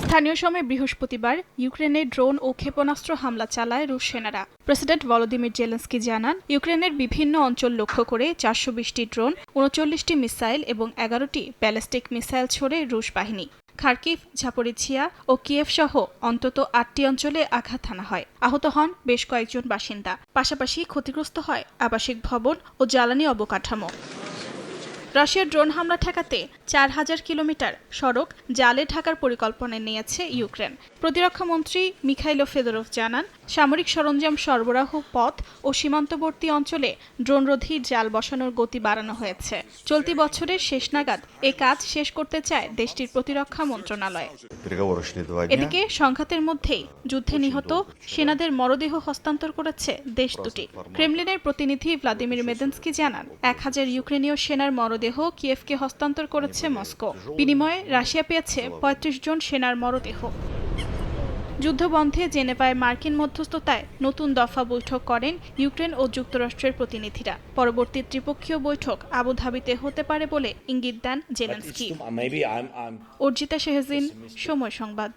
স্থানীয় সময় বৃহস্পতিবার ইউক্রেনে ড্রোন ও ক্ষেপণাস্ত্র হামলা চালায় রুশ সেনারা। প্রেসিডেন্ট ভলোদিমির জেলেনস্কি জানান, ইউক্রেনের বিভিন্ন অঞ্চল লক্ষ্য করে 420টি ড্রোন, 39টি মিসাইল এবং 11টি ব্যালিস্টিক মিসাইল ছোড়ে রুশ বাহিনী। খার্কিভ, ঝাপরিঝিয়া ও কিয়েভ সহ অন্তত 8টি অঞ্চলে আঘাত হানা হয়। আহত হন বেশ কয়েকজন বাসিন্দা। পাশাপাশি ক্ষতিগ্রস্ত হয় আবাসিক ভবন ও জ্বালানি অবকাঠামো। রাশিয়ার ড্রোন হামলা ঠেকাতে 4000 কিলোমিটার সড়ক জালে ঢাকার পরিকল্পনা নিয়েছে ইউক্রেন। প্রতিরক্ষা মন্ত্রী মিখাইলো ফেদোরভ জানান, সামরিক সরঞ্জাম সরবরাহ পথ ও সীমান্তবর্তী অঞ্চলে ড্রোনরোধী জাল বসানোর গতি বাড়ানো হয়েছে। চলতি বছরের শেষ নাগাদ এ কাজ শেষ করতে চায় দেশটির প্রতিরক্ষা মন্ত্রণালয়। এদিকে সংঘাতের মধ্যেই যুদ্ধে নিহত সেনাদের মরদেহ হস্তান্তর করেছে দেশ দুটি। ক্রেমলিনের প্রতিনিধি ভ্লাদিমির মেদেনস্কি জানান, 1000 ইউক্রেনীয় সেনার মরদেহ কিয়েভকে হস্তান্তর করেছে মস্কো। বিনিময়ে রাশিয়া পেয়েছে 35 জন সেনার মরদেহ। যুদ্ধবন্ধে জেনেভায় মার্কিন মধ্যস্থতায় নতুন দফা বৈঠক করেন ইউক্রেন ও যুক্তরাষ্ট্রের প্রতিনিধিরা। পরবর্তী ত্রিপক্ষীয় বৈঠক আবুধাবিতে হতে পারে বলে ইঙ্গিত দেন জেলেনস্কি। অর্জিতা শেহজিন, সময় সংবাদ।